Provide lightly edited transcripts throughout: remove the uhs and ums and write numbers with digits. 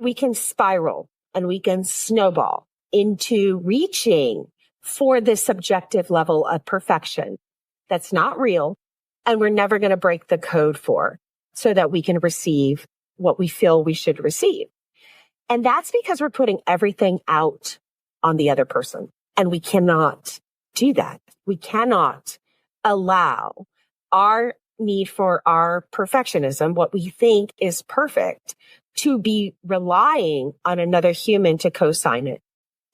we can spiral and we can snowball into reaching for this subjective level of perfection that's not real and we're never going to break the code for so that we can receive what we feel we should receive. And that's because we're putting everything out on the other person. And we cannot do that. We cannot allow our need for our perfectionism, what we think is perfect, to be relying on another human to co-sign it.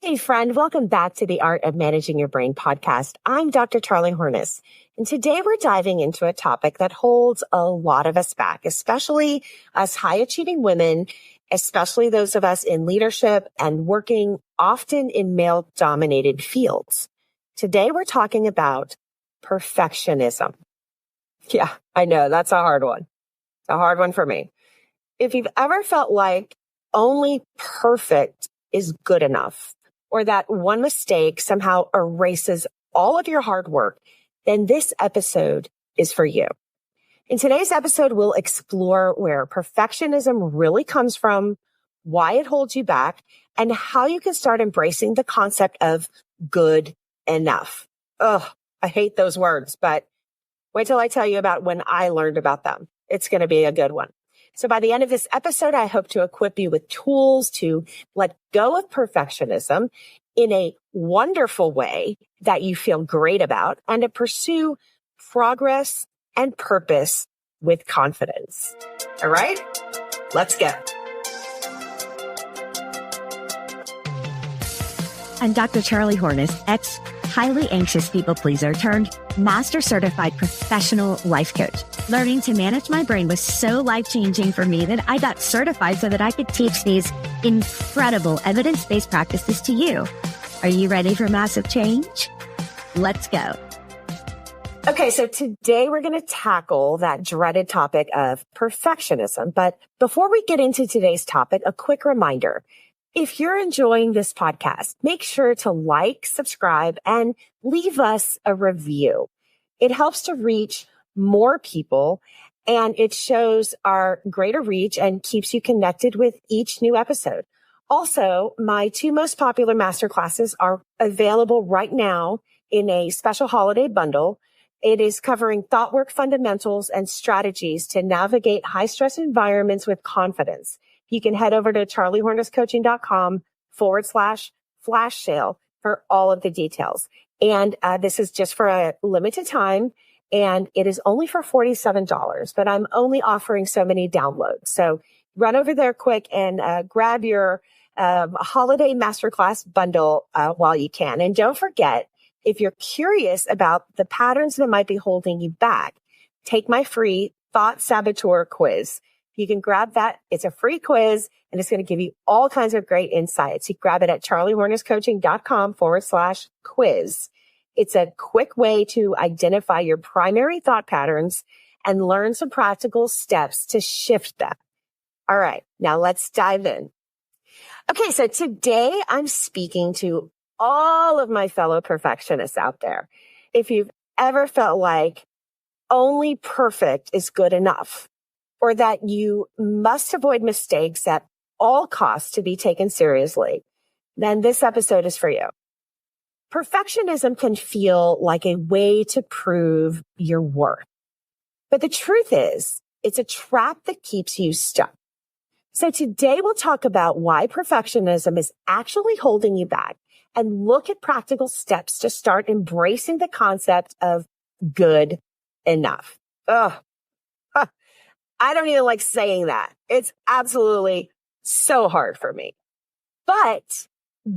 Hey friend, welcome back to the Art of Managing Your Brain podcast. I'm Dr. Charlie Hornes, and today we're diving into a topic that holds a lot of us back, especially us high-achieving women, especially those of us in leadership and working often in male-dominated fields. Today we're talking about perfectionism. Yeah, I know, that's a hard one. A hard one for me. If you've ever felt like only perfect is good enough, or that one mistake somehow erases all of your hard work, then this episode is for you. In today's episode, we'll explore where perfectionism really comes from, why it holds you back, and how you can start embracing the concept of good enough. Ugh, I hate those words, but wait till I tell you about when I learned about them. It's going to be a good one. So by the end of this episode, I hope to equip you with tools to let go of perfectionism in a wonderful way that you feel great about and to pursue progress and purpose with confidence. All right, let's go. I'm Dr. Charlie Hornes, highly anxious people pleaser turned master certified professional life coach. Learning to manage my brain was so life-changing for me that I got certified so that I could teach these incredible evidence-based practices to you. Are you ready for massive change? Let's go. Okay, so today we're going to tackle that dreaded topic of perfectionism. But before we get into today's topic, a quick reminder. If you're enjoying this podcast, make sure to like, subscribe, and leave us a review. It helps to reach more people, and it shows our greater reach and keeps you connected with each new episode. Also, my two most popular masterclasses are available right now in a special holiday bundle. It is covering thought work fundamentals and strategies to navigate high-stress environments with confidence. You can head over to charliehornescoaching.com/flash sale for all of the details. And this is just for a limited time, and it is only for $47, but I'm only offering so many downloads. So run over there quick and grab your holiday masterclass bundle while you can. And don't forget, if you're curious about the patterns that might be holding you back, take my free Thought Saboteur quiz. You can grab that. It's a free quiz, and it's going to give you all kinds of great insights. You grab it at charliehornescoaching.com/quiz. It's a quick way to identify your primary thought patterns and learn some practical steps to shift them. All right, now let's dive in. Okay, so today I'm speaking to all of my fellow perfectionists out there. If you've ever felt like only perfect is good enough, or that you must avoid mistakes at all costs to be taken seriously, then this episode is for you. Perfectionism can feel like a way to prove your worth. But the truth is, it's a trap that keeps you stuck. So today we'll talk about why perfectionism is actually holding you back and look at practical steps to start embracing the concept of good enough. Ugh. I don't even like saying that. It's absolutely so hard for me. But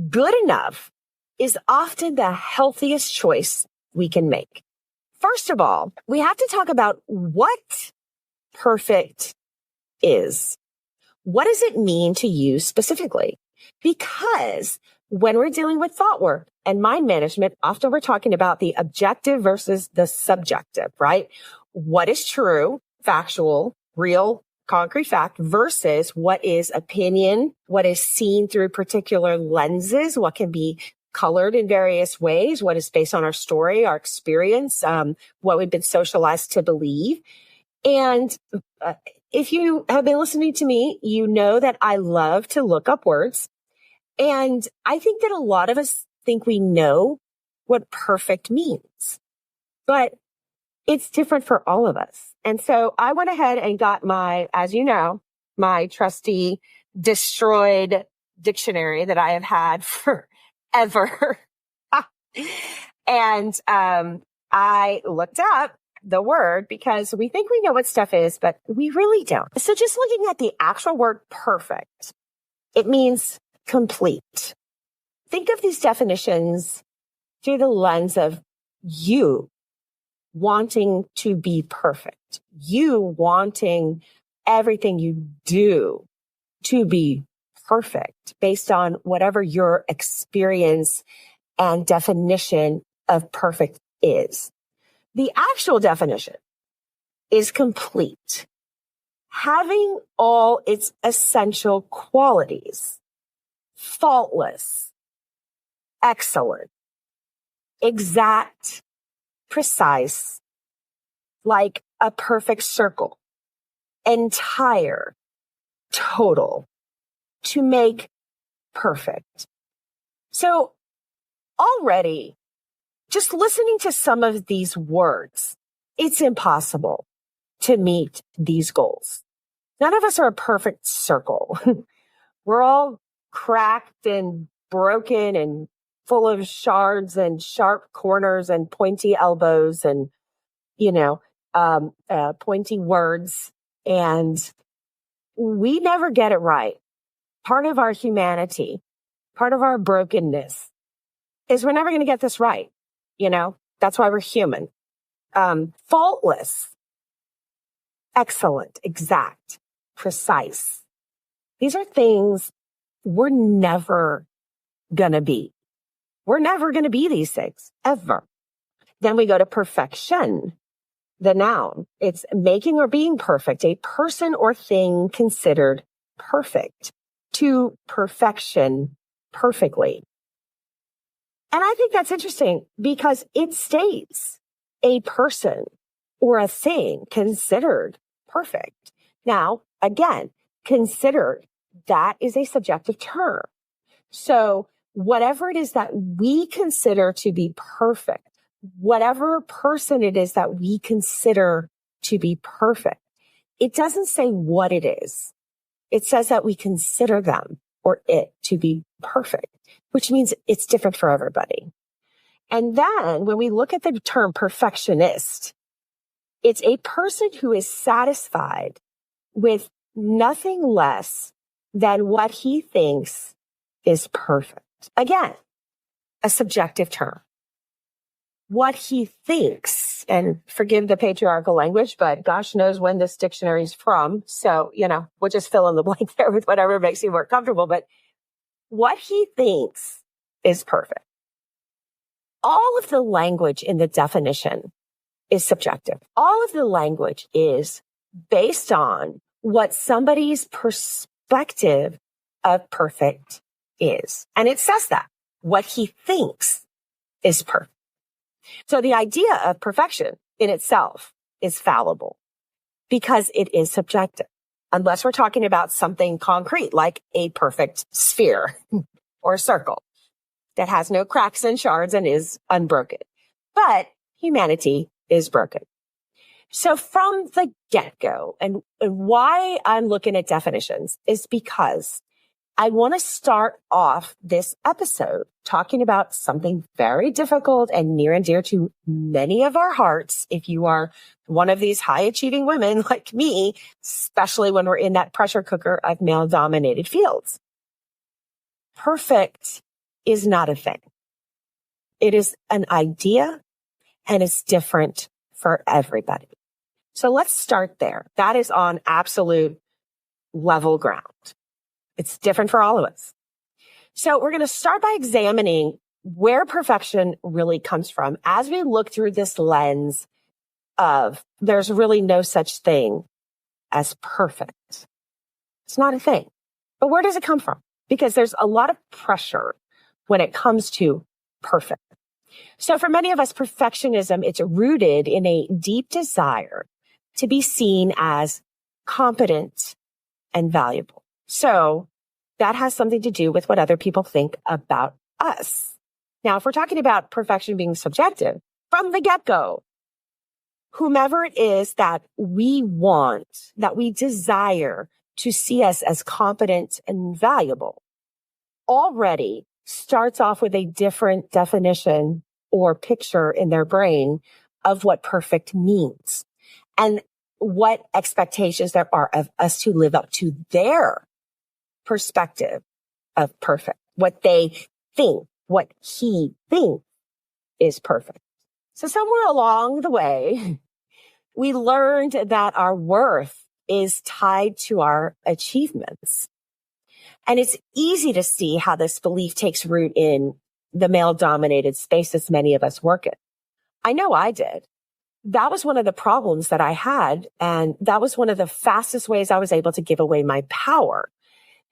good enough is often the healthiest choice we can make. First of all, we have to talk about what perfect is. What does it mean to you specifically? Because when we're dealing with thought work and mind management, often we're talking about the objective versus the subjective, right? What is true, factual, real, concrete fact versus what is opinion, what is seen through particular lenses, what can be colored in various ways, what is based on our story, our experience, what we've been socialized to believe. And if you have been listening to me, you know that I love to look up words. And I think that a lot of us think we know what perfect means, but it's different for all of us. And so I went ahead and got as you know, my trusty destroyed dictionary that I have had forever. And I looked up the word because we think we know what stuff is, but we really don't. So just looking at the actual word perfect, it means complete. Think of these definitions through the lens of you wanting to be perfect, you wanting everything you do to be perfect based on whatever your experience and definition of perfect is. The actual definition is complete, having all its essential qualities, faultless, excellent, exact, precise, like a perfect circle, entire, total, to make perfect. So already, just listening to some of these words, it's impossible to meet these goals. None of us are a perfect circle. We're all cracked and broken and full of shards and sharp corners and pointy elbows and, pointy words. And we never get it right. Part of our humanity, part of our brokenness is we're never going to get this right. That's why we're human. Faultless, excellent, exact, precise. These are things we're never going to be. We're never going to be these things, ever. Then we go to perfection, the noun. It's making or being perfect, a person or thing considered perfect, to perfection, perfectly. And I think that's interesting because it states a person or a thing considered perfect. Now, again, considered, that is a subjective term. So whatever it is that we consider to be perfect, whatever person it is that we consider to be perfect, it doesn't say what it is. It says that we consider them or it to be perfect, which means it's different for everybody. And then when we look at the term perfectionist, it's a person who is satisfied with nothing less than what he thinks is perfect. Again, a subjective term. What he thinks, and forgive the patriarchal language, but gosh knows when this dictionary is from. So, we'll just fill in the blank there with whatever makes you more comfortable. But what he thinks is perfect. All of the language in the definition is subjective. All of the language is based on what somebody's perspective of perfect is. And it says that what he thinks is perfect. So the idea of perfection in itself is fallible because it is subjective, unless we're talking about something concrete like a perfect sphere or circle that has no cracks and shards and is unbroken. But humanity is broken. So from the get-go, and why I'm looking at definitions is because I want to start off this episode talking about something very difficult and near and dear to many of our hearts. If you are one of these high achieving women like me, especially when we're in that pressure cooker of male dominated fields. Perfect is not a thing. It is an idea and it's different for everybody. So let's start there. That is on absolute level ground. It's different for all of us. So we're going to start by examining where perfection really comes from as we look through this lens of there's really no such thing as perfect. It's not a thing. But where does it come from? Because there's a lot of pressure when it comes to perfect. So for many of us, perfectionism, it's rooted in a deep desire to be seen as competent, and valuable. So that has something to do with what other people think about us. Now, if we're talking about perfection being subjective, from the get-go, whomever it is that we want, that we desire to see us as competent and valuable, already starts off with a different definition or picture in their brain of what perfect means and what expectations there are of us to live up to their perspective of perfect, what they think, what he thinks is perfect. So somewhere along the way, we learned that our worth is tied to our achievements. And it's easy to see how this belief takes root in the male-dominated spaces many of us work in. I know I did. That was one of the problems that I had. And that was one of the fastest ways I was able to give away my power,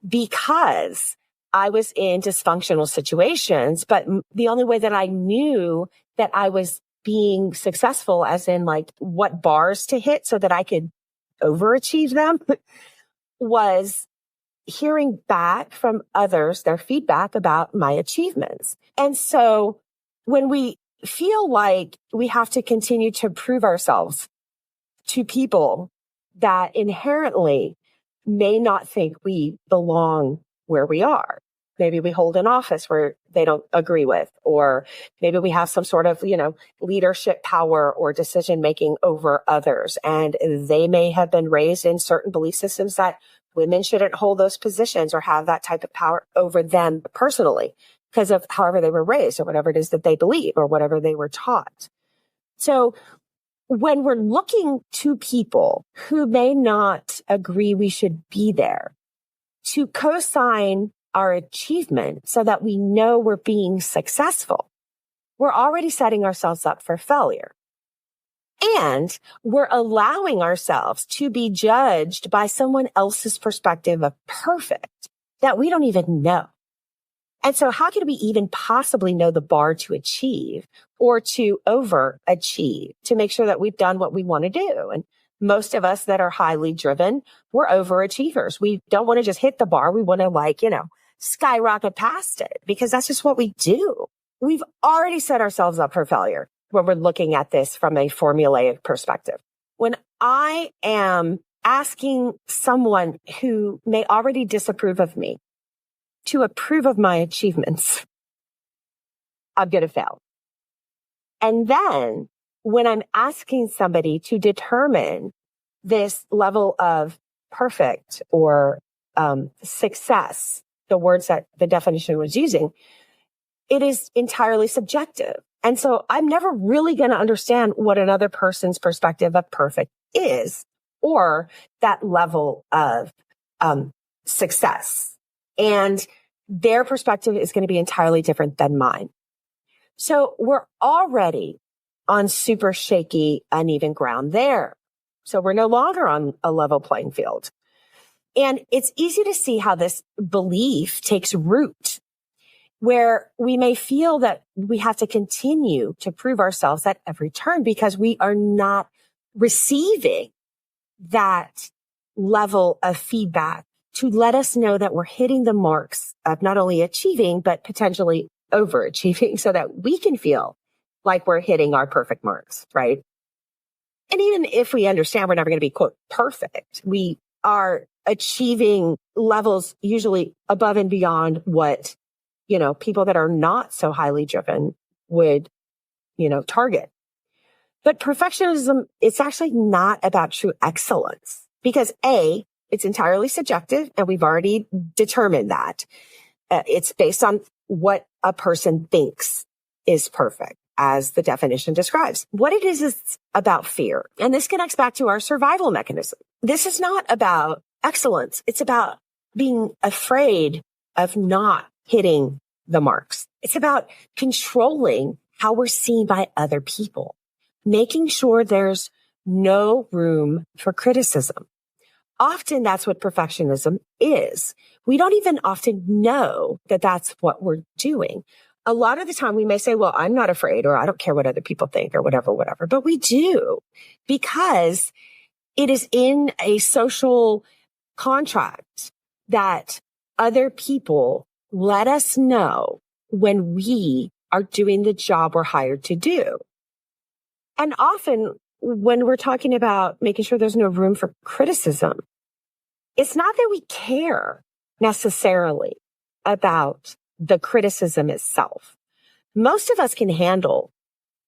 because I was in dysfunctional situations. But the only way that I knew that I was being successful, as in like what bars to hit so that I could overachieve them, was hearing back from others, their feedback about my achievements. And so when we feel like we have to continue to prove ourselves to people that inherently may not think we belong where we are, maybe we hold an office where they don't agree with, or maybe we have some sort of, leadership power or decision making over others. And they may have been raised in certain belief systems that women shouldn't hold those positions or have that type of power over them personally because of however they were raised or whatever it is that they believe or whatever they were taught. So when we're looking to people who may not agree we should be there to co-sign our achievement so that we know we're being successful, we're already setting ourselves up for failure. And we're allowing ourselves to be judged by someone else's perspective of perfect that we don't even know. And so how can we even possibly know the bar to achieve or to overachieve to make sure that we've done what we want to do? And most of us that are highly driven, we're overachievers. We don't want to just hit the bar. We want to skyrocket past it because that's just what we do. We've already set ourselves up for failure when we're looking at this from a formulaic perspective. When I am asking someone who may already disapprove of me to approve of my achievements, I'm going to fail. And then when I'm asking somebody to determine this level of perfect or success, the words that the definition was using, it is entirely subjective. And so I'm never really going to understand what another person's perspective of perfect is or that level of success. And their perspective is going to be entirely different than mine. So we're already on super shaky, uneven ground there. So we're no longer on a level playing field. And it's easy to see how this belief takes root, where we may feel that we have to continue to prove ourselves at every turn because we are not receiving that level of feedback to let us know that we're hitting the marks of not only achieving, but potentially overachieving so that we can feel like we're hitting our perfect marks, right? And even if we understand we're never going to be, quote, perfect, we are achieving levels usually above and beyond what people that are not so highly driven would, target. But perfectionism, it's actually not about true excellence because A, it's entirely subjective and we've already determined that. It's based on what a person thinks is perfect, as the definition describes. What it is about fear. And this connects back to our survival mechanism. This is not about excellence. It's about being afraid of not hitting the marks. It's about controlling how we're seen by other people, making sure there's no room for criticism. Often that's what perfectionism is. We don't even often know that that's what we're doing. A lot of the time we may say, well, I'm not afraid, or I don't care what other people think or whatever, but we do because It is in a social contract that other people let us know when we are doing the job we're hired to do. And often when we're talking about making sure there's no room for criticism, it's not that we care necessarily about the criticism itself. Most of us can handle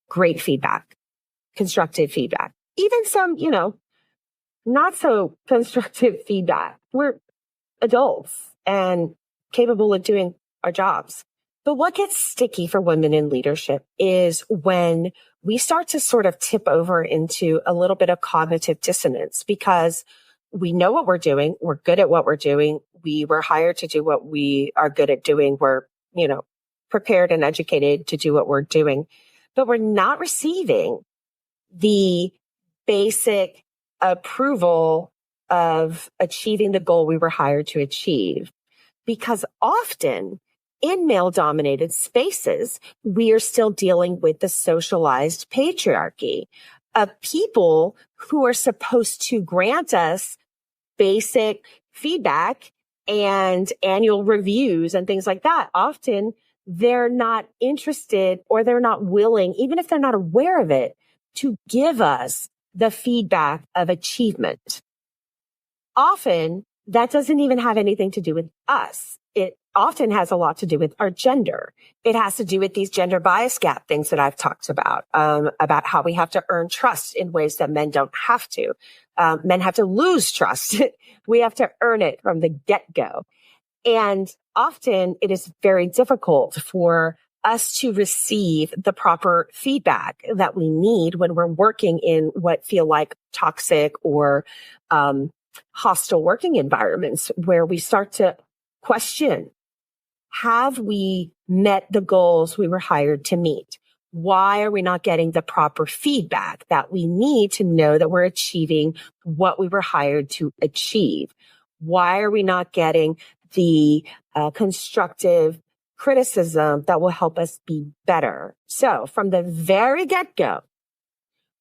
great feedback, constructive feedback, even some, not so constructive feedback. We're adults and capable of doing our jobs. But what gets sticky for women in leadership is when we start to sort of tip over into a little bit of cognitive dissonance, because we know what we're doing. We're good at what we're doing. We were hired to do what we are good at doing. We're, prepared and educated to do what we're doing, but we're not receiving the basic approval of achieving the goal we were hired to achieve. Because often in male-dominated spaces, we are still dealing with the socialized patriarchy of people who are supposed to grant us basic feedback and annual reviews and things like that. Often they're not interested, or they're not willing, even if they're not aware of it, to give us the feedback of achievement. Often that doesn't even have anything to do with us. It often has a lot to do with our gender. It has to do with these gender bias gap things that I've talked about how we have to earn trust in ways that men don't have to. Men have to lose trust. We have to earn it from the get-go. And often it is very difficult for us to receive the proper feedback that we need when we're working in what feel like toxic or hostile working environments, where we start to question, have we met the goals we were hired to meet? Why are we not getting the proper feedback that we need to know that we're achieving what we were hired to achieve? Why are we not getting the constructive criticism that will help us be better? So from the very get-go,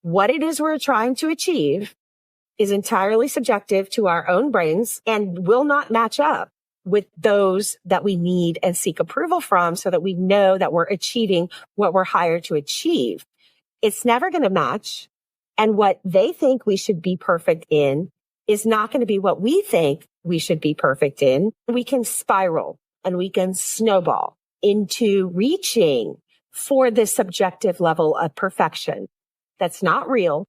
what it is we're trying to achieve is entirely subjective to our own brains and will not match up with those that we need and seek approval from, so that we know that we're achieving what we're hired to achieve. It's never going to match. And what they think we should be perfect in is not going to be what we think we should be perfect in. We can spiral and we can snowball into reaching for this subjective level of perfection that's not real,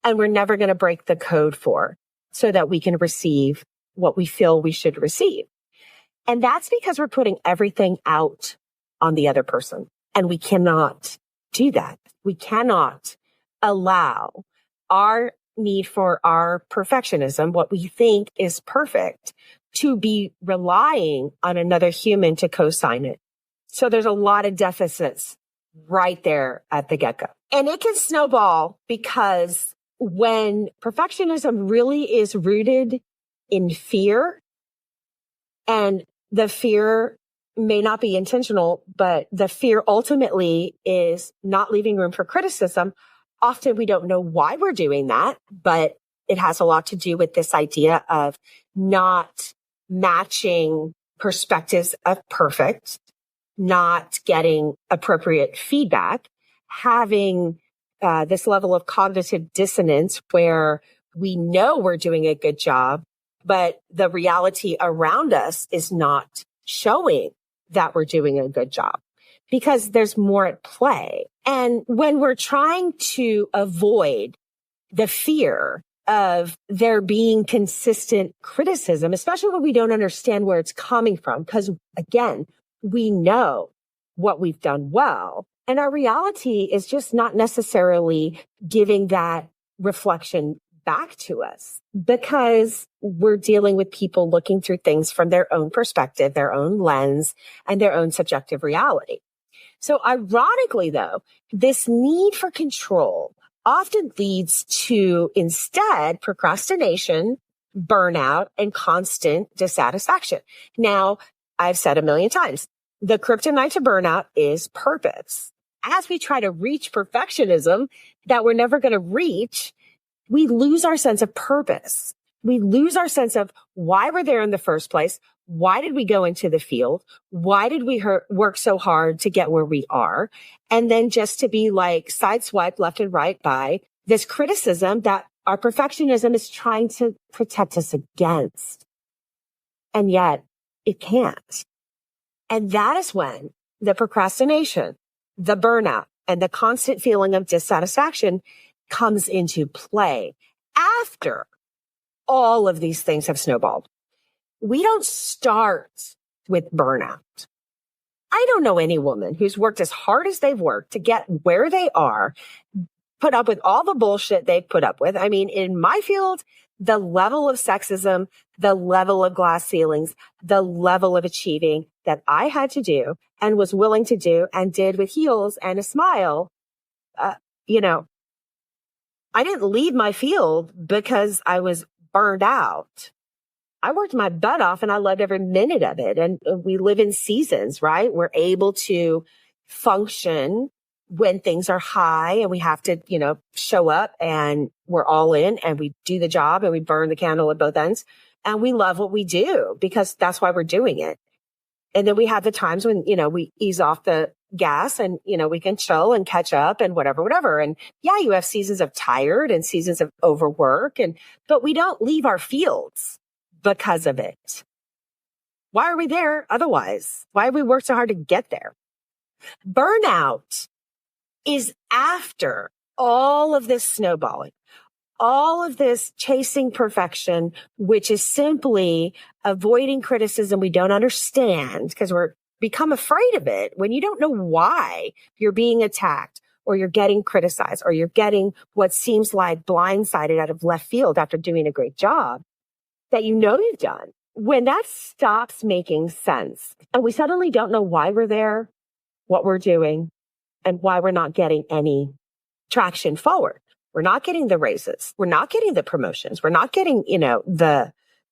and we're never going to break the code for, so that we can receive what we feel we should receive. And that's because we're putting everything out on the other person. And we cannot do that. We cannot allow our need for our perfectionism, what we think is perfect, to be relying on another human to co-sign it. So there's a lot of deficits right there at the get-go. And it can snowball, because when perfectionism really is rooted in fear, and the fear may not be intentional, but the fear ultimately is not leaving room for criticism. Often we don't know why we're doing that, but it has a lot to do with this idea of not matching perspectives of perfect, not getting appropriate feedback, having this level of cognitive dissonance where we know we're doing a good job, but the reality around us is not showing that we're doing a good job, because there's more at play. And when we're trying to avoid the fear of there being consistent criticism, especially when we don't understand where it's coming from, because again, we know what we've done well, and our reality is just not necessarily giving that reflection back to us, because we're dealing with people looking through things from their own perspective, their own lens, and their own subjective reality. So ironically, though, this need for control often leads to instead procrastination, burnout, and constant dissatisfaction. Now, I've said a million times, the kryptonite to burnout is purpose. As we try to reach perfectionism that we're never going to reach, we lose our sense of purpose. We lose our sense of why we're there in the first place. Why did we go into the field? Why did we work so hard to get where we are? And then just to be like sideswiped left and right by this criticism that our perfectionism is trying to protect us against. And yet it can't. And that is when the procrastination, the burnout, and the constant feeling of dissatisfaction comes into play after all of these things have snowballed. We don't start with burnout. I don't know any woman who's worked as hard as they've worked to get where they are, put up with all the bullshit they've put up with. I mean, in my field, the level of sexism, the level of glass ceilings, the level of achieving that I had to do and was willing to do and did with heels and a smile, I didn't leave my field because I was burned out. I worked my butt off and I loved every minute of it. And we live in seasons, right? We're able to function when things are high and we have to, show up and we're all in and we do the job and we burn the candle at both ends. And we love what we do because that's why we're doing it. And then we have the times when, we ease off the gas and, we can chill and catch up and whatever. And yeah, you have seasons of tired and seasons of overwork but we don't leave our fields because of it. Why are we there otherwise? Why have we worked so hard to get there? Burnout is after all of this snowballing, all of this chasing perfection, which is simply avoiding criticism we don't understand because we're become afraid of it when you don't know why you're being attacked or you're getting criticized or you're getting what seems like blindsided out of left field after doing a great job that you've done. When that stops making sense and we suddenly don't know why we're there, what we're doing, and why we're not getting any traction forward. We're not getting the raises. We're not getting the promotions. We're not getting,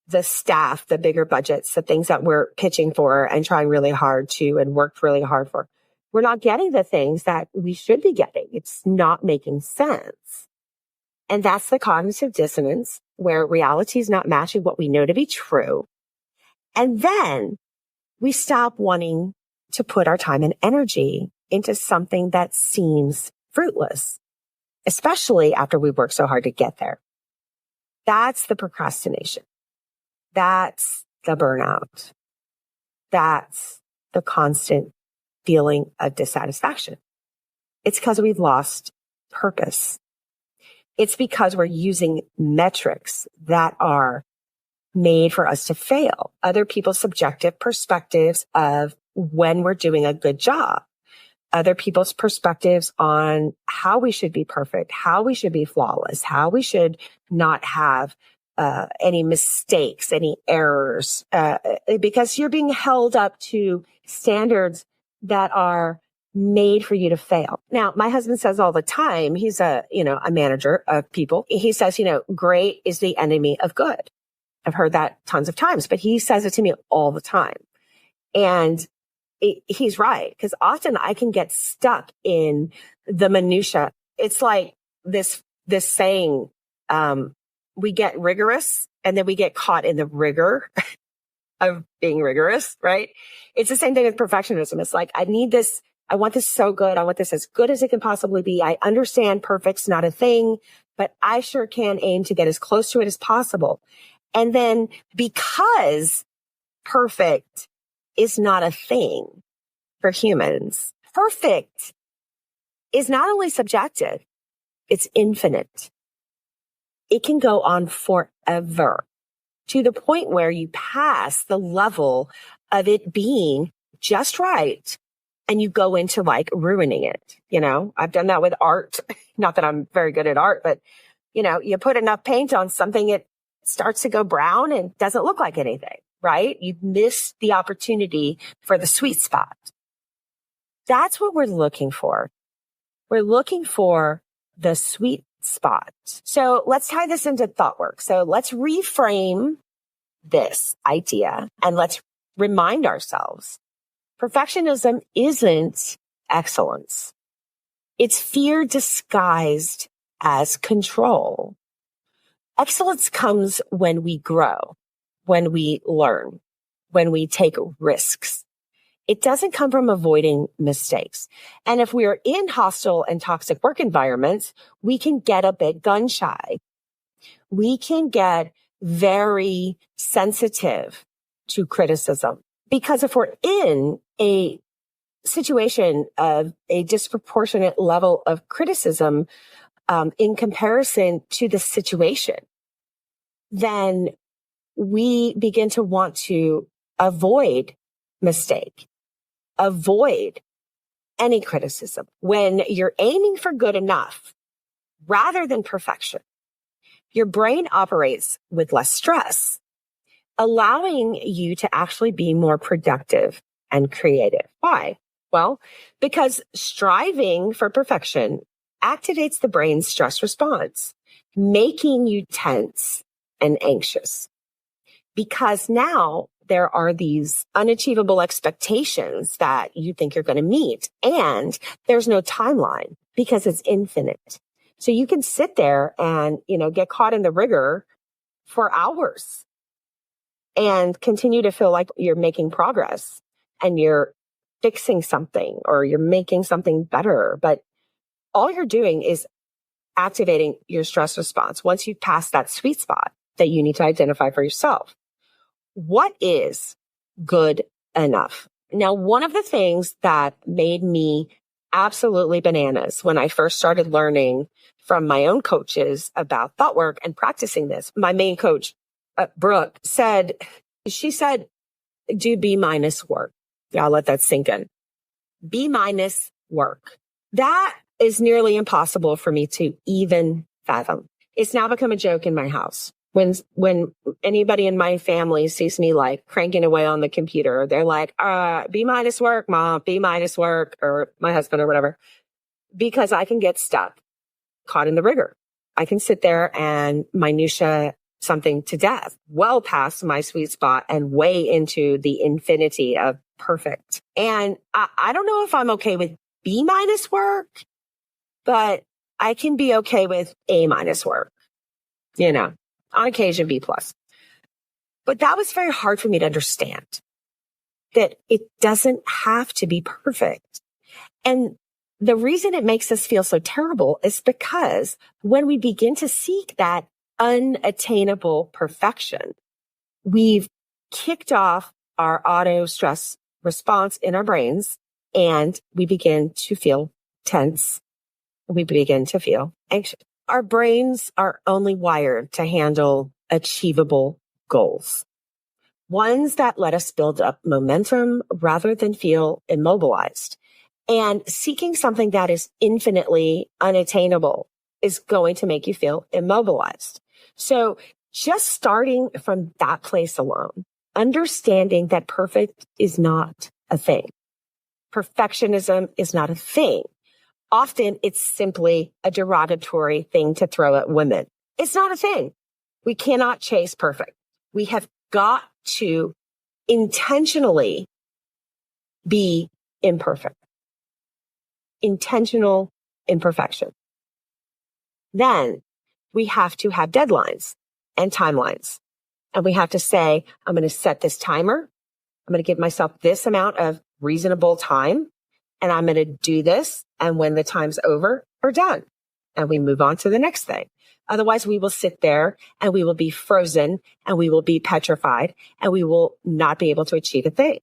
the staff, the bigger budgets, the things that we're pitching for and trying really hard to and worked really hard for. We're not getting the things that we should be getting. It's not making sense. And that's the cognitive dissonance where reality is not matching what we know to be true. And then we stop wanting to put our time and energy into something that seems fruitless, especially after we work so hard to get there. That's the procrastination. That's the burnout. That's the constant feeling of dissatisfaction. It's because we've lost purpose. It's because we're using metrics that are made for us to fail. Other people's subjective perspectives of when we're doing a good job. Other people's perspectives on how we should be perfect, how we should be flawless, how we should not have any mistakes, any errors, because you're being held up to standards that are made for you to fail. Now, my husband says all the time, he's a manager of people. He says, great is the enemy of good. I've heard that tons of times, but he says it to me all the time. And he's right, because often I can get stuck in the minutia. It's like this saying, we get rigorous and then we get caught in the rigor of being rigorous, right? It's the same thing with perfectionism. It's like, I need this. I want this so good. I want this as good as it can possibly be. I understand perfect's not a thing, but I sure can aim to get as close to it as possible. And then because perfect is not a thing for humans, perfect is not only subjective, it's infinite. It can go on forever to the point where you pass the level of it being just right and you go into like ruining it. I've done that with art. Not that I'm very good at art, but you put enough paint on something, it starts to go brown and doesn't look like anything, right? You've missed the opportunity for the sweet spot. That's what we're looking for. We're looking for the sweet spot. So let's tie this into thought work. So let's reframe this idea and let's remind ourselves perfectionism isn't excellence. It's fear disguised as control. Excellence comes when we grow, when we learn, when we take risks. It doesn't come from avoiding mistakes. And if we are in hostile and toxic work environments, we can get a bit gun shy. We can get very sensitive to criticism, because if we're in a situation of a disproportionate level of criticism in comparison to the situation, then we begin to want to avoid mistake, avoid any criticism. When you're aiming for good enough rather than perfection, your brain operates with less stress, allowing you to actually be more productive and creative. Why? Well, because striving for perfection activates the brain's stress response, making you tense and anxious. Because now there are these unachievable expectations that you think you're going to meet, and there's no timeline because it's infinite. So you can sit there and, get caught in the rigor for hours and continue to feel like you're making progress and you're fixing something or you're making something better. But all you're doing is activating your stress response once you've passed that sweet spot that you need to identify for yourself. What is good enough? Now, one of the things that made me absolutely bananas when I first started learning from my own coaches about thought work and practicing this, my main coach, Brooke, she said, do B- work. Yeah, I'll let that sink in. B- work. That is nearly impossible for me to even fathom. It's now become a joke in my house. When anybody in my family sees me like cranking away on the computer, they're like, B- work, mom, B- work, or my husband or whatever, because I can get stuck, caught in the rigor. I can sit there and minutia something to death, well past my sweet spot and way into the infinity of perfect. And I don't know if I'm okay with B- work, but I can be okay with A- work, on occasion B+. But that was very hard for me to understand, that it doesn't have to be perfect. And the reason it makes us feel so terrible is because when we begin to seek that unattainable perfection, we've kicked off our auto stress response in our brains, and we begin to feel tense. We begin to feel anxious. Our brains are only wired to handle achievable goals, ones that let us build up momentum rather than feel immobilized. And seeking something that is infinitely unattainable is going to make you feel immobilized. So just starting from that place alone, understanding that perfect is not a thing. Perfectionism is not a thing. Often it's simply a derogatory thing to throw at women. It's not a thing. We cannot chase perfect. We have got to intentionally be imperfect. Intentional imperfection. Then we have to have deadlines and timelines. And we have to say, I'm going to set this timer. I'm going to give myself this amount of reasonable time. And I'm going to do this. And when the time's over, we're done. And we move on to the next thing. Otherwise, we will sit there and we will be frozen and we will be petrified and we will not be able to achieve a thing.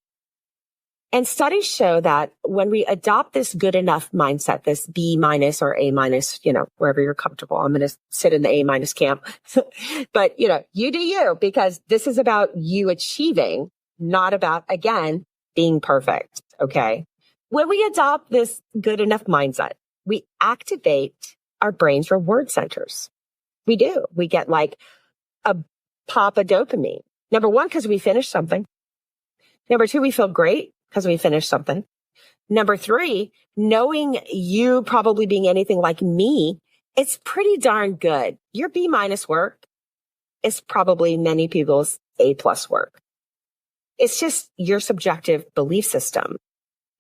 And studies show that when we adopt this good enough mindset, this B- or A-, wherever you're comfortable, I'm going to sit in the A- camp, but you do you, because this is about you achieving, not about, again, being perfect. Okay. When we adopt this good enough mindset, we activate our brain's reward centers. We do. We get like a pop of dopamine. Number one, because we finished something. Number two, we feel great because we finished something. Number three, knowing you probably being anything like me, it's pretty darn good. Your B- work is probably many people's A+ work. It's just your subjective belief system.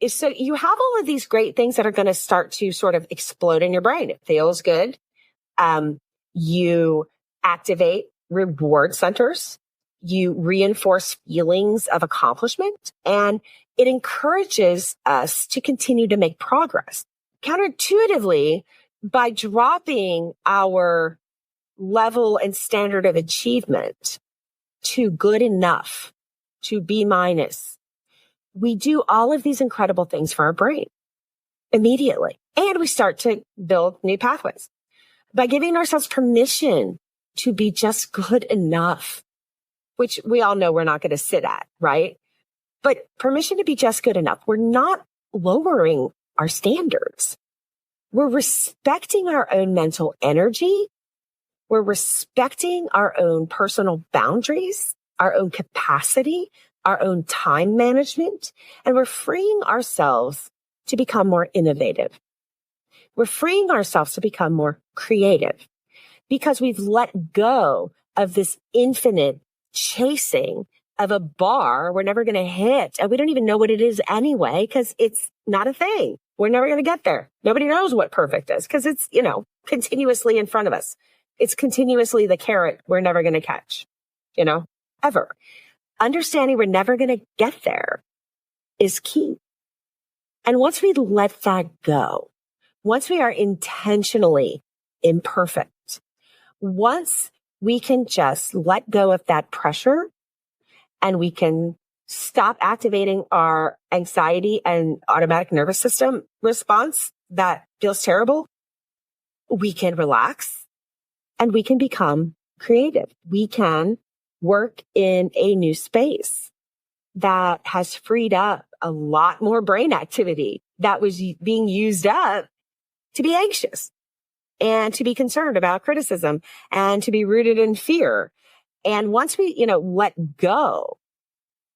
So you have all of these great things that are going to start to sort of explode in your brain. It feels good. You activate reward centers. You reinforce feelings of accomplishment, and it encourages us to continue to make progress. Counterintuitively, by dropping our level and standard of achievement to good enough, to B minus, we do all of these incredible things for our brain immediately. And we start to build new pathways by giving ourselves permission to be just good enough, which we all know we're not going to sit at, right? But permission to be just good enough. We're not lowering our standards. We're respecting our own mental energy. We're respecting our own personal boundaries, our own capacity, our own time management, and we're freeing ourselves to become more innovative. We're freeing ourselves to become more creative because we've let go of this infinite chasing of a bar we're never going to hit. And we don't even know what it is anyway, because it's not a thing. We're never going to get there. Nobody knows what perfect is because it's, continuously in front of us. It's continuously the carrot we're never going to catch, ever. Understanding we're never going to get there is key. And once we let that go, once we are intentionally imperfect, once we can just let go of that pressure and we can stop activating our anxiety and automatic nervous system response that feels terrible, we can relax and we can become creative. We can work in a new space that has freed up a lot more brain activity that was being used up to be anxious and to be concerned about criticism and to be rooted in fear. And once we, let go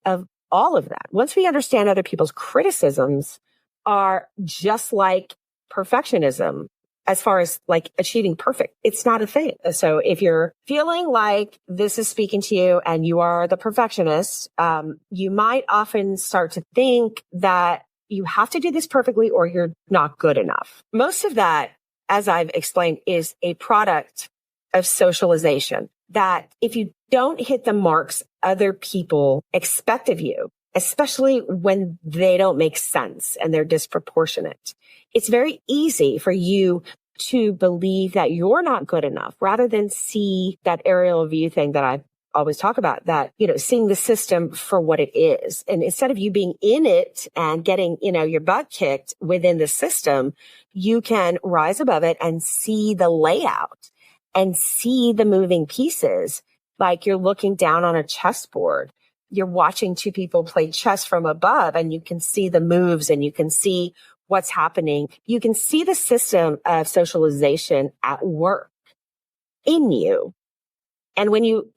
of all of that, once we understand other people's criticisms are just like perfectionism, as far as like achieving perfect, it's not a thing. So if you're feeling like this is speaking to you and you are the perfectionist, you might often start to think that you have to do this perfectly or you're not good enough. Most of that, as I've explained, is a product of socialization, that if you don't hit the marks other people expect of you, especially when they don't make sense and they're disproportionate, it's very easy for you to believe that you're not good enough rather than see that aerial view thing that I always talk about, that, seeing the system for what it is. And instead of you being in it and getting, your butt kicked within the system, you can rise above it and see the layout and see the moving pieces. Like you're looking down on a chessboard. You're watching two people play chess from above and you can see the moves and you can see what's happening. You can see the system of socialization at work in you. And when you,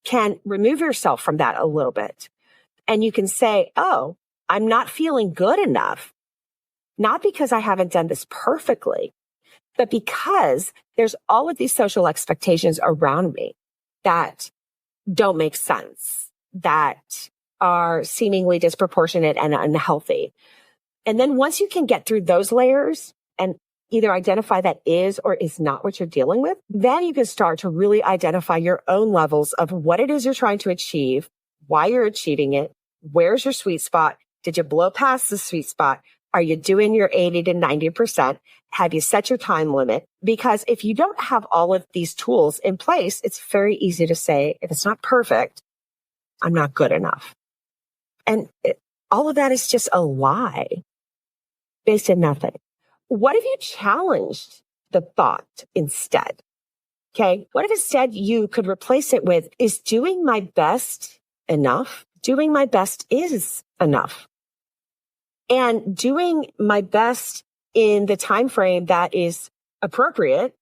can remove yourself from that a little bit and you can say, oh, I'm not feeling good enough, not because I haven't done this perfectly, but because there's all of these social expectations around me that don't make sense, that are seemingly disproportionate and unhealthy. And then once you can get through those layers and either identify that is or is not what you're dealing with, then you can start to really identify your own levels of what it is you're trying to achieve, why you're achieving it, where's your sweet spot, did you blow past the sweet spot, are you doing your 80 to 90%, have you set your time limit? Because if you don't have all of these tools in place, it's very easy to say, if it's not perfect, I'm not good enough. And all of that is just a lie based in nothing. What if you challenged the thought instead? Okay. What if instead you could replace it with, is doing my best enough? Doing my best is enough. And doing my best in the time frame that is appropriate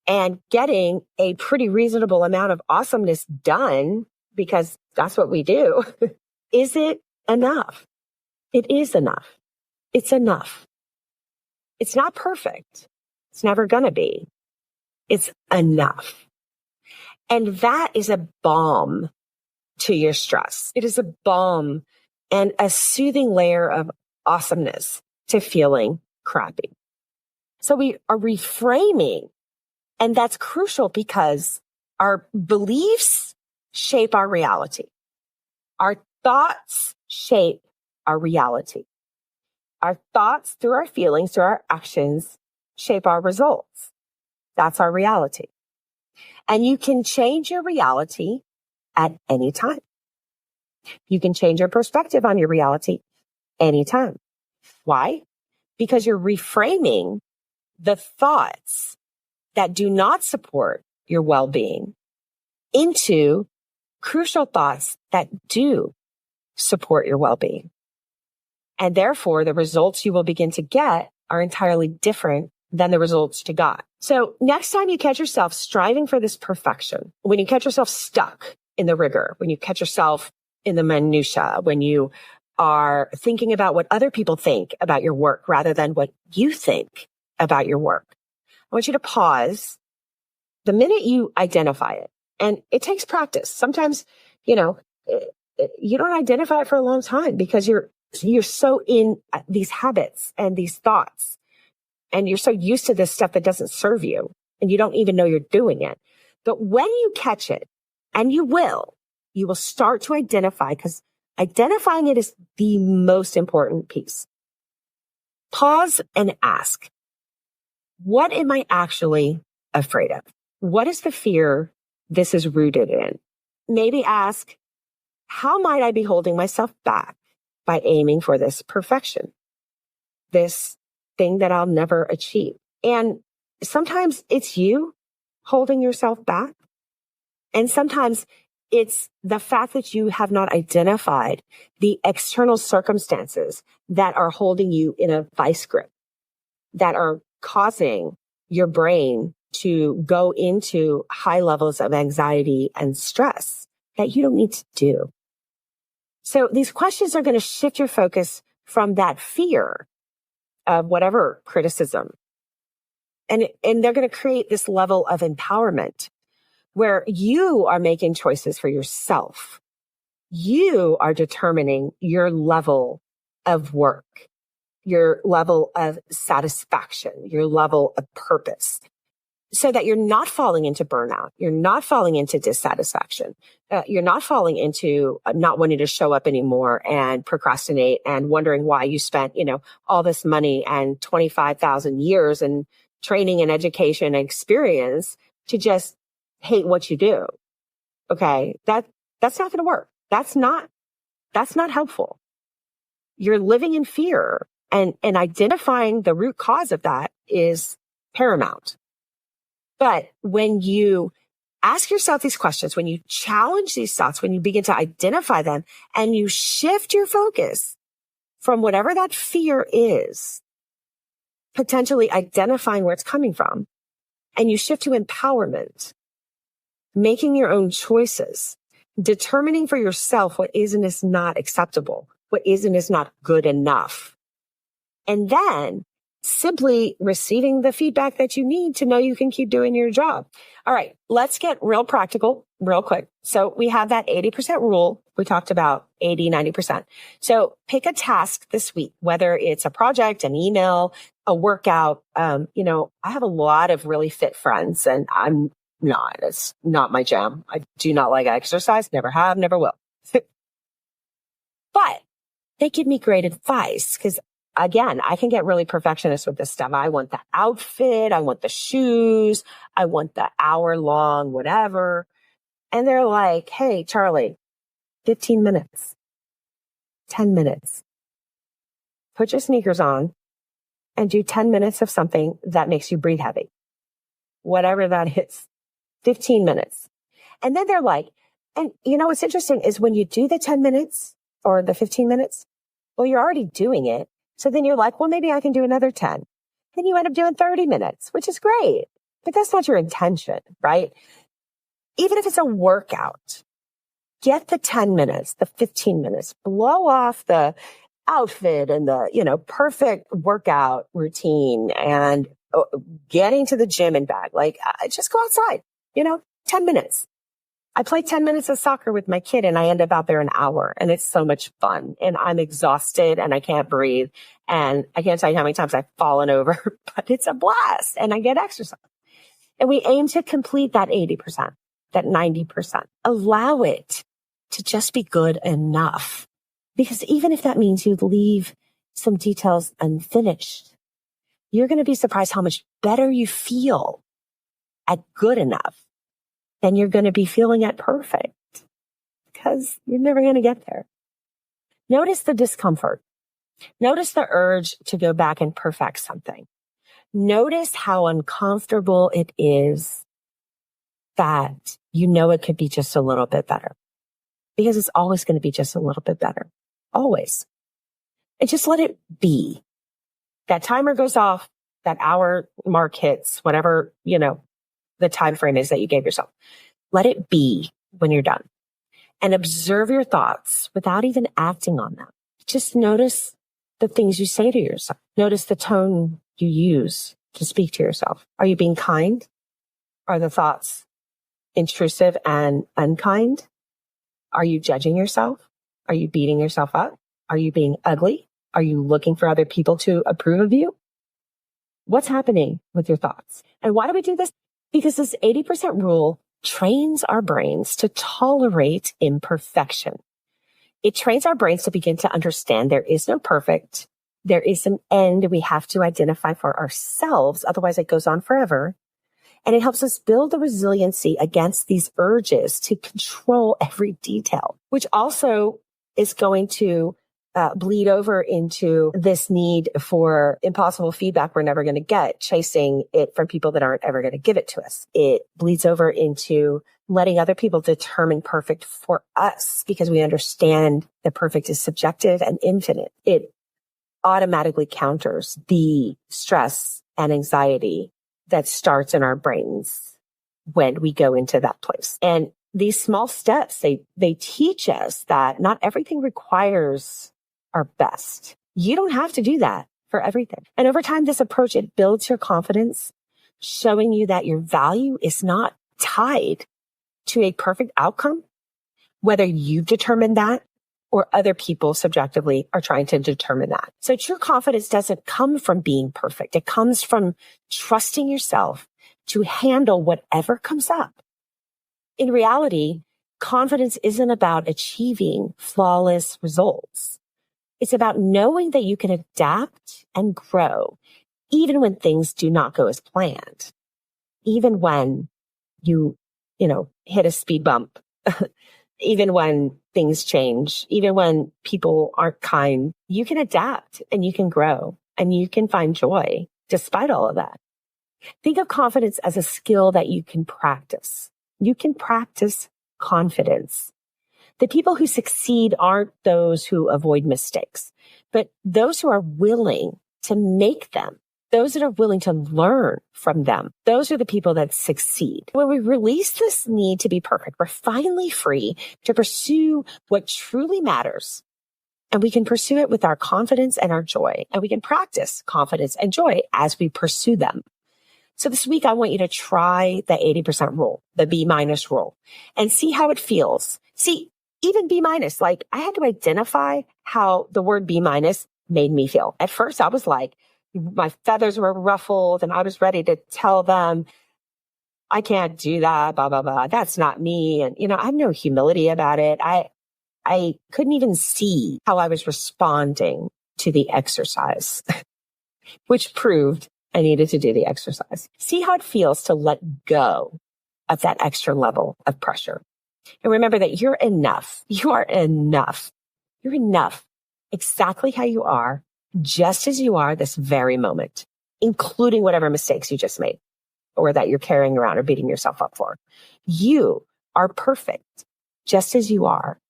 and getting a pretty reasonable amount of awesomeness done, because that's what we do. Is it enough? It is enough. It's enough. It's not perfect. It's never going to be. It's enough. And that is a balm to your stress. It is a balm and a soothing layer of awesomeness to feeling crappy. So we are reframing. And that's crucial because Our beliefs shape our reality. Our thoughts shape our reality. Our thoughts, through our feelings, through our actions, shape our results. That's our reality. And you can change your reality at any time. You can change your perspective on your reality anytime. Why? Because you're reframing the thoughts that do not support your well-being into crucial thoughts that do support your well-being. And therefore, the results you will begin to get are entirely different than the results you got. So next time you catch yourself striving for this perfection, when you catch yourself stuck in the rigor, when you catch yourself in the minutia, when you are thinking about what other people think about your work rather than what you think about your work, I want you to pause the minute you identify it. And it takes practice. Sometimes, you don't identify it for a long time because you're so in these habits and these thoughts, and you're so used to this stuff that doesn't serve you, and you don't even know you're doing it. But when you catch it, and you will start to identify, because identifying it is the most important piece. Pause and ask, what am I actually afraid of? What is the fear this is rooted in? Maybe ask, how might I be holding myself back by aiming for this perfection, this thing that I'll never achieve? And sometimes it's you holding yourself back. And sometimes it's the fact that you have not identified the external circumstances that are holding you in a vice grip, that are causing your brain to go into high levels of anxiety and stress that you don't need to do. So these questions are going to shift your focus from that fear of whatever criticism. And they're going to create this level of empowerment where you are making choices for yourself. You are determining your level of work, your level of satisfaction, your level of purpose, so that you're not falling into burnout. You're not falling into dissatisfaction. You're not falling into not wanting to show up anymore and procrastinate and wondering why you spent, all this money and 25,000 years in training and education and experience to just hate what you do. Okay. That's not going to work. That's not helpful. You're living in fear, and identifying the root cause of that is paramount. But when you ask yourself these questions, when you challenge these thoughts, when you begin to identify them and you shift your focus from whatever that fear is, potentially identifying where it's coming from, and you shift to empowerment, making your own choices, determining for yourself what is and is not acceptable, what is and is not good enough, and then simply receiving the feedback that you need to know you can keep doing your job. All right, let's get real practical real quick. So we have that 80% rule. We talked about 80, 90%. So pick a task this week, whether it's a project, an email, a workout. I have a lot of really fit friends, and it's not my jam. I do not like exercise, never have, never will. But they give me great advice because, again, I can get really perfectionist with this stuff. I want the outfit. I want the shoes. I want the hour-long whatever. And they're like, hey, Charlie, 15 minutes, 10 minutes. Put your sneakers on and do 10 minutes of something that makes you breathe heavy. Whatever that is, 15 minutes. And then they're like, and what's interesting is when you do the 10 minutes or the 15 minutes, well, you're already doing it. So then you're like, well, maybe I can do another 10. Then you end up doing 30 minutes, which is great. But that's not your intention, right? Even if it's a workout, get the 10 minutes, the 15 minutes, blow off the outfit and the, perfect workout routine and getting to the gym and back. Like, just go outside, 10 minutes. I play 10 minutes of soccer with my kid and I end up out there an hour, and it's so much fun, and I'm exhausted and I can't breathe. And I can't tell you how many times I've fallen over, but it's a blast and I get exercise. And we aim to complete that 80%. that 90%. Allow it to just be good enough. Because even if that means you leave some details unfinished, you're going to be surprised how much better you feel at good enough than you're going to be feeling at perfect, because you're never going to get there. Notice the discomfort. Notice the urge to go back and perfect something. Notice how uncomfortable it is that you know it could be just a little bit better, because it's always going to be just a little bit better. Always. And just let it be. That timer goes off, that hour mark hits, whatever, the time frame is that you gave yourself. Let it be when you're done. And observe your thoughts without even acting on them. Just notice the things you say to yourself. Notice the tone you use to speak to yourself. Are you being kind? Are the thoughts intrusive and unkind? Are you judging yourself? Are you beating yourself up? Are you being ugly? Are you looking for other people to approve of you? What's happening with your thoughts? And why do we do this? Because this 80% rule trains our brains to tolerate imperfection. It trains our brains to begin to understand there is no perfect. There is an end we have to identify for ourselves. Otherwise, it goes on forever. And it helps us build the resiliency against these urges to control every detail, which also is going to bleed over into this need for impossible feedback we're never going to get, chasing it from people that aren't ever going to give it to us. It bleeds over into letting other people determine perfect for us, because we understand that perfect is subjective and infinite. It automatically counters the stress and anxiety that starts in our brains when we go into that place. And these small steps, they teach us that not everything requires our best. You don't have to do that for everything. And over time, this approach, it builds your confidence, showing you that your value is not tied to a perfect outcome, whether you've determined that or other people subjectively are trying to determine that. So true confidence doesn't come from being perfect. It comes from trusting yourself to handle whatever comes up. In reality, confidence isn't about achieving flawless results. It's about knowing that you can adapt and grow, even when things do not go as planned. Even when you hit a speed bump, even when things change, even when people aren't kind, you can adapt and you can grow and you can find joy despite all of that. Think of confidence as a skill that you can practice. You can practice confidence. The people who succeed aren't those who avoid mistakes, but those who are willing to make them, those that are willing to learn from them. Those are the people that succeed. When we release this need to be perfect, we're finally free to pursue what truly matters. And we can pursue it with our confidence and our joy. And we can practice confidence and joy as we pursue them. So this week, I want you to try the 80% rule, the B- rule, and see how it feels. See, even B-, like I had to identify how the word B- made me feel. At first, I was like, my feathers were ruffled and I was ready to tell them, I can't do that, blah, blah, blah. That's not me. And, I have no humility about it. I couldn't even see how I was responding to the exercise, which proved I needed to do the exercise. See how it feels to let go of that extra level of pressure. And remember that you're enough. You are enough. You're enough exactly how you are, just as you are this very moment, including whatever mistakes you just made or that you're carrying around or beating yourself up for. You are perfect, just as you are,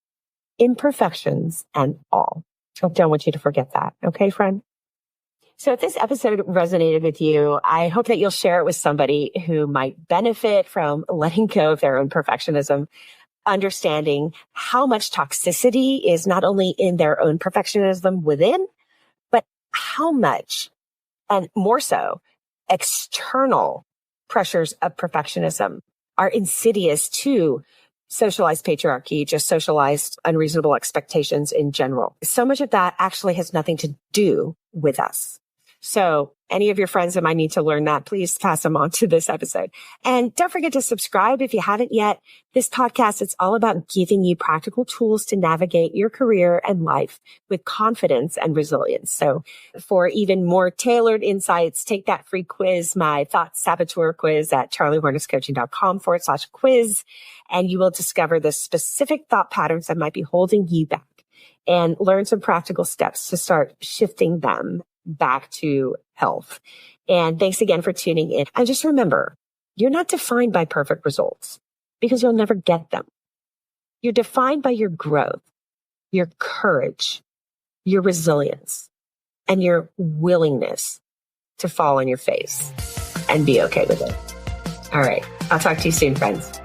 imperfections and all. I don't want you to forget that. Okay, friend? So if this episode resonated with you, I hope that you'll share it with somebody who might benefit from letting go of their own perfectionism, understanding how much toxicity is not only in their own perfectionism within, but how much, and more so, external pressures of perfectionism are insidious to socialized patriarchy, just socialized unreasonable expectations in general. So much of that actually has nothing to do with us. So any of your friends that might need to learn that, please pass them on to this episode. And don't forget to subscribe if you haven't yet. This podcast, it's all about giving you practical tools to navigate your career and life with confidence and resilience. So for even more tailored insights, take that free quiz, my Thoughts Saboteur quiz at charliehornesscoaching.com/quiz. And you will discover the specific thought patterns that might be holding you back and learn some practical steps to start shifting them back to health. And thanks again for tuning in. And just remember, you're not defined by perfect results because you'll never get them. You're defined by your growth, your courage, your resilience, and your willingness to fall on your face and be okay with it. All right. I'll talk to you soon, friends.